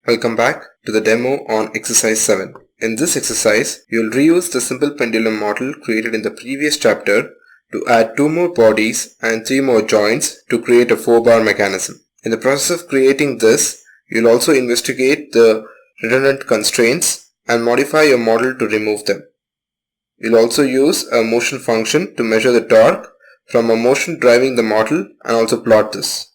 Welcome back to the demo on exercise 7. In this exercise, you'll reuse the simple pendulum model created in the previous chapter to add 2 more bodies and 3 more joints to create a 4-bar mechanism. In the process of creating this, you'll also investigate the redundant constraints and modify your model to remove them. You'll also use a motion function to measure the torque from a motion driving the model and also plot this.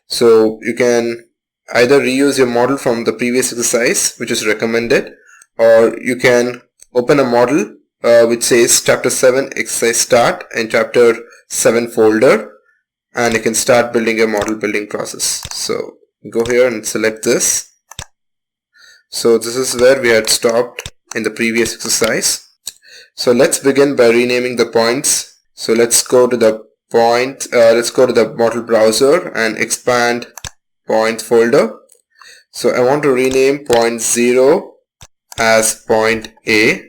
So you can either reuse your model from the previous exercise, which is recommended, or you can open a model which says chapter 7 exercise start and chapter 7 folder, and you can start building your model building process. So go here and select this. So this is where we had stopped in the previous exercise. So let's begin by renaming the points. So let's go to the model browser and expand point folder. So I want to rename point 0 as point A,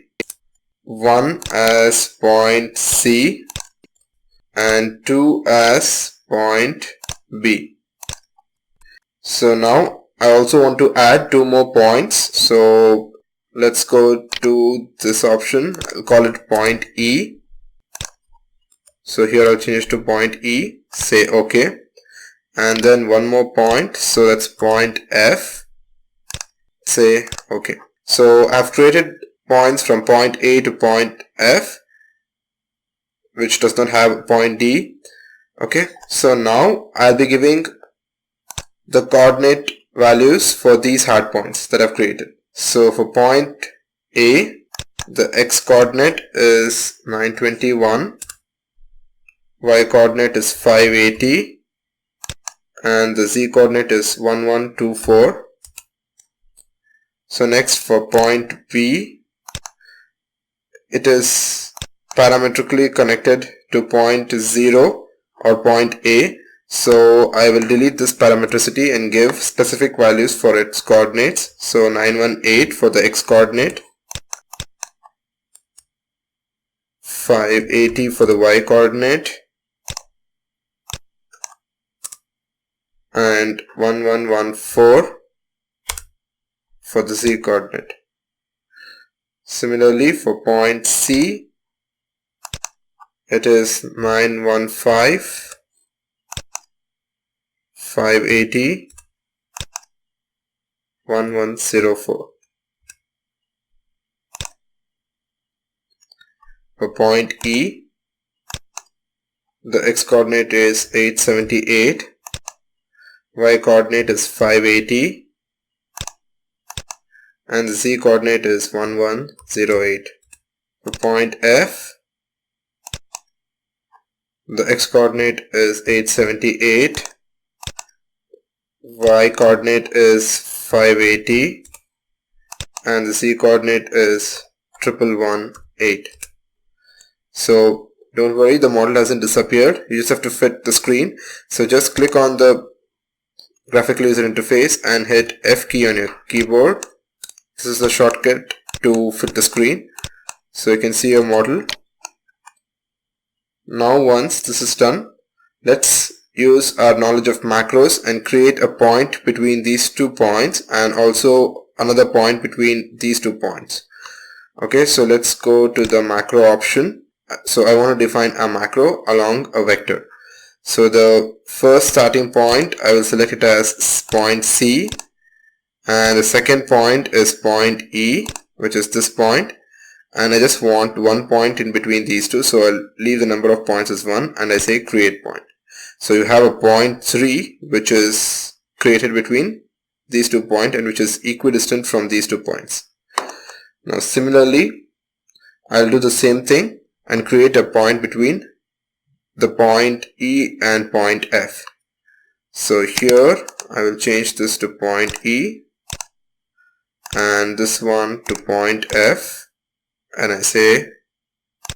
1 as point C, and 2 as point B. So now I also want to add 2 more points. So let's go to this option. I'll call it point E. So here I'll change to point E, say OK. And then 1 more point, so that's point F, say OK. So I've created points from point A to point F, which does not have point D. Okay, so now I'll be giving the coordinate values for these hard points that I've created. So for point A, the X coordinate is 921, Y coordinate is 580, and the Z coordinate is 1124. So next for point B, it is parametrically connected to point 0 or point A. So I will delete this parametricity and give specific values for its coordinates. So 918 for the X coordinate, 580 for the Y coordinate, and 1114 for the Z coordinate. Similarly for point C, it is 915, 580, 1104. For point E, the X coordinate is 878, Y coordinate is 580, and the Z coordinate is 1108. For point F, the X coordinate is 878, Y coordinate is 580, and the Z coordinate is 1118. So don't worry, the model hasn't disappeared. You just have to fit the screen. So just click on the graphical user interface and hit F key on your keyboard. This is the shortcut to fit the screen. So you can see your model. Now once this is done, let's use our knowledge of macros and create a point between these 2 points and also another point between these 2 points. Okay, so let's go to the macro option. So I want to define a macro along a vector. So the first starting point, I will select it as point C, and the second point is point E, which is this point, and I just want 1 point in between these 2, so I'll leave the number of points as 1 and I say create point. So you have a point 3 which is created between these 2 points and which is equidistant from these 2 points. Now similarly, I'll do the same thing and create a point between the point E and point F. So here I will change this to point E and this one to point F, and I say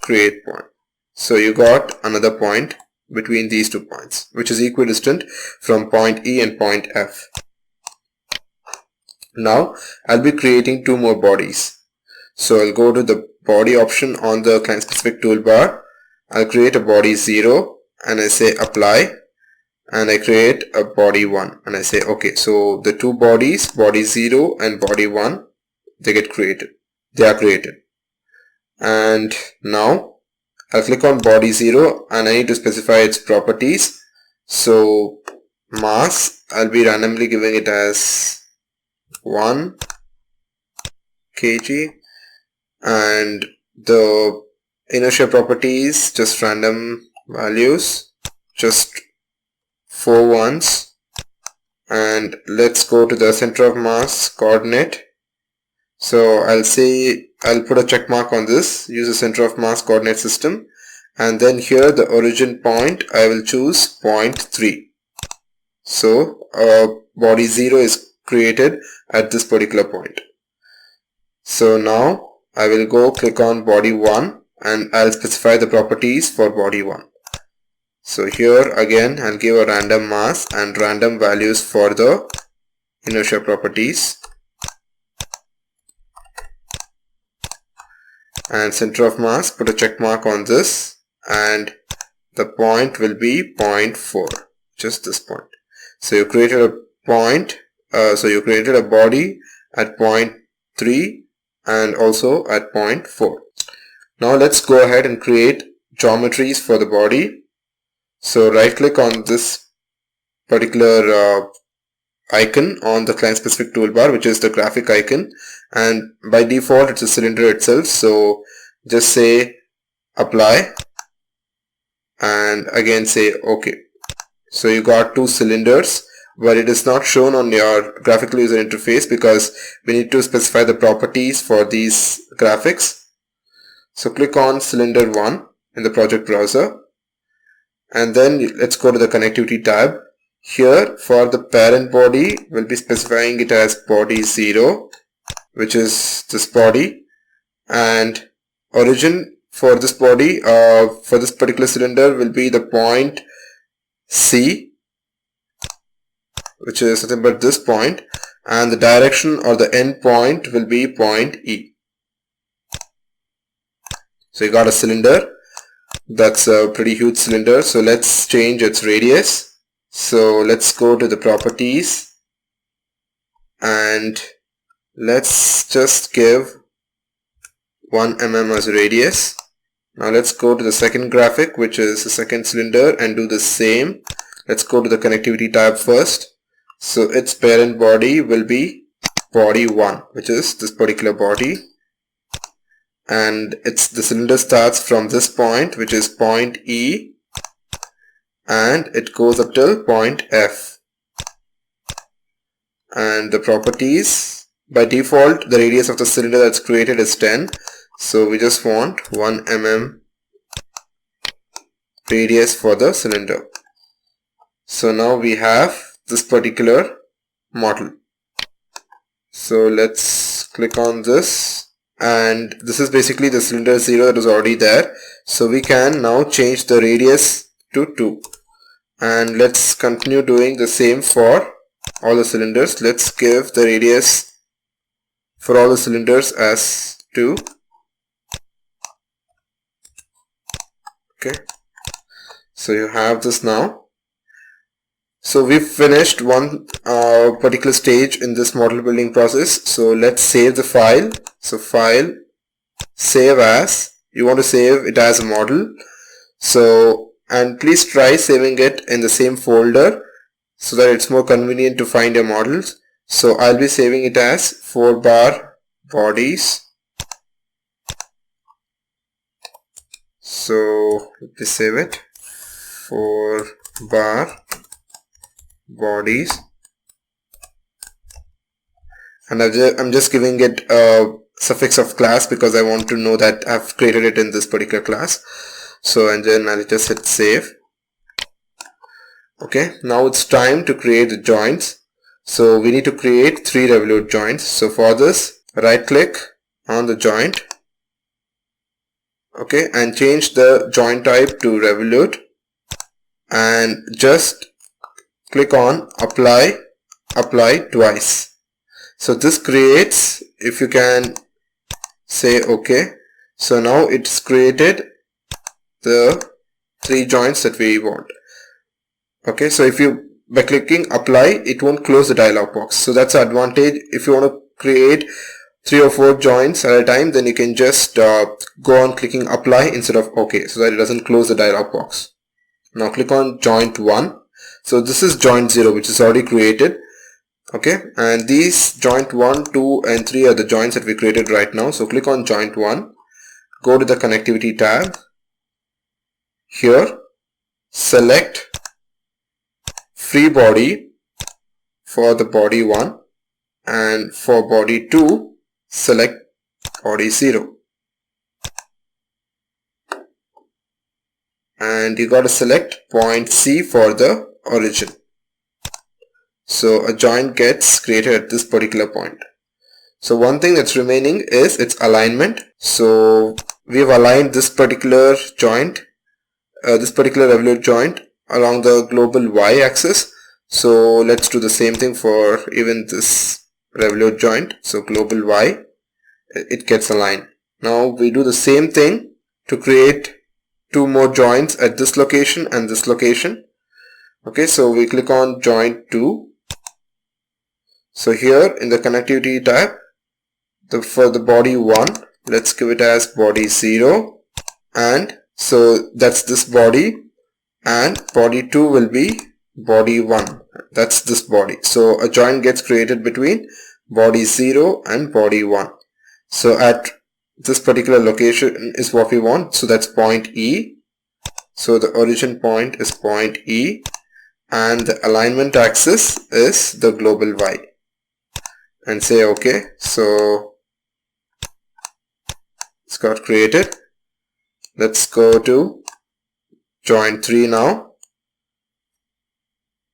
create point. So you got another point between these 2 points which is equidistant from point E and point F. Now I'll be creating 2 more bodies. So I'll go to the body option on the client specific toolbar. I'll create a body 0 and I say apply. and I create a body 1 and I say okay, so the two bodies, body 0 and body 1, they are created. And now I'll click on body 0 and I need to specify its properties. So mass, I'll be randomly giving it as 1 kg, and the inertia properties, just random values, just 4 ones. And let's go to the center of mass coordinate. So I'll put a check mark on this, use the center of mass coordinate system, and then here the origin point I will choose point 3. So body 0 is created at this particular point. So now I will go click on body 1 and I'll specify the properties for body 1. So here again I'll give a random mass and random values for the inertia properties, and center of mass, put a check mark on this, and the point will be 0.4, just this point. So you created a point, so you created a body at 0.3 and also at 0.4. Now let's go ahead and create geometries for the body. So right click on this particular icon on the client specific toolbar, which is the graphic icon, and by default it's a cylinder itself. So just say apply and again say OK. So you got two cylinders, but it is not shown on your graphical user interface because we need to specify the properties for these graphics. So click on cylinder 1 in the project browser, and then let's go to the connectivity tab. Here for the parent body, we'll be specifying it as body 0, which is this body, and origin for this body, for this particular cylinder, will be the point C, which is nothing but this point, and the direction or the end point will be point E. So you got a cylinder. That's a pretty huge cylinder. So let's change its radius. So let's go to the properties and let's just give 1 mm as radius. Now let's go to the second graphic, which is the second cylinder, and do the same. Let's go to the connectivity tab first. So its parent body will be body 1, which is this particular body, and the cylinder starts from this point, which is point E, and it goes up till point F. And the properties, by default the radius of the cylinder that's created is 10, so we just want 1 mm radius for the cylinder. So now we have this particular model. So let's click on this, and this is basically the cylinder 0 that is already there. So we can now change the radius to 2, and let's continue doing the same for all the cylinders. Let's give the radius for all the cylinders as 2. Okay, so you have this now. So we've finished one particular stage in this model building process. So let's save the file. So file, save as, you want to save it as a model. So, and please try saving it in the same folder so that it's more convenient to find your models. So I'll be saving it as 4-bar bodies. So let me save it, 4-bar bodies, and I'm just giving it a suffix of class because I want to know that I've created it in this particular class. So, and then I'll just hit save. Okay, now it's time to create the joints. So we need to create 3 revolute joints. So for this, right click on the joint, okay, and change the joint type to revolute, and just click on apply twice. So this creates, if you can say OK, so now it's created the 3 joints that we want. Okay, so if you by clicking apply, it won't close the dialog box. So that's the advantage. If you want to create 3 or 4 joints at a time, then you can just go on clicking apply instead of OK, so that it doesn't close the dialog box. Now click on joint 1. So this is joint 0, which is already created. Okay, and these joint 1, 2 and 3 are the joints that we created right now. So click on joint 1, go to the connectivity tab. Here select free body for the body 1, and for body 2 select body 0, and you got to select point C for the origin. So a joint gets created at this particular point. So one thing that's remaining is its alignment. So we have aligned this particular joint, this particular revolute joint along the global Y axis. So let's do the same thing for even this revolute joint. So global Y, it gets aligned. Now we do the same thing to create 2 more joints at this location and this location. Okay, so we click on joint 2. So here in the connectivity tab, for the body 1, let's give it as body 0, and so that's this body, and body 2 will be body 1, that's this body. So a joint gets created between body 0 and body 1. So at this particular location is what we want, so that's point E. So the origin point is point E, and the alignment axis is the global Y, and say OK. So it's got created. Let's go to joint 3 now.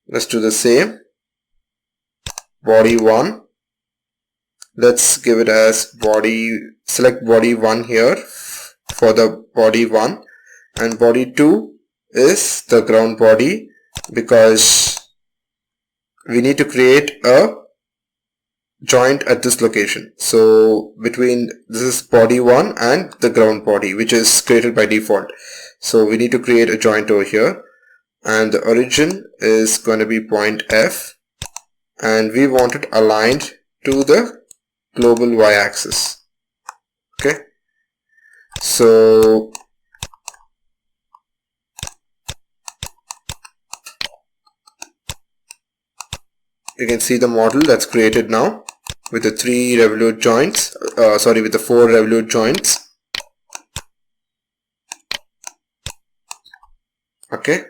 Let's do the same. Body 1. Let's give it as body, select body 1 here for the body 1, and body 2 is the ground body, because we need to create a joint at this location. So between, this is body 1 and the ground body, which is created by default. So we need to create a joint over here, and the origin is going to be point F, and we want it aligned to the global Y axis. Okay, so you can see the model that's created now with the 3 revolute joints, with the 4 revolute joints. Okay,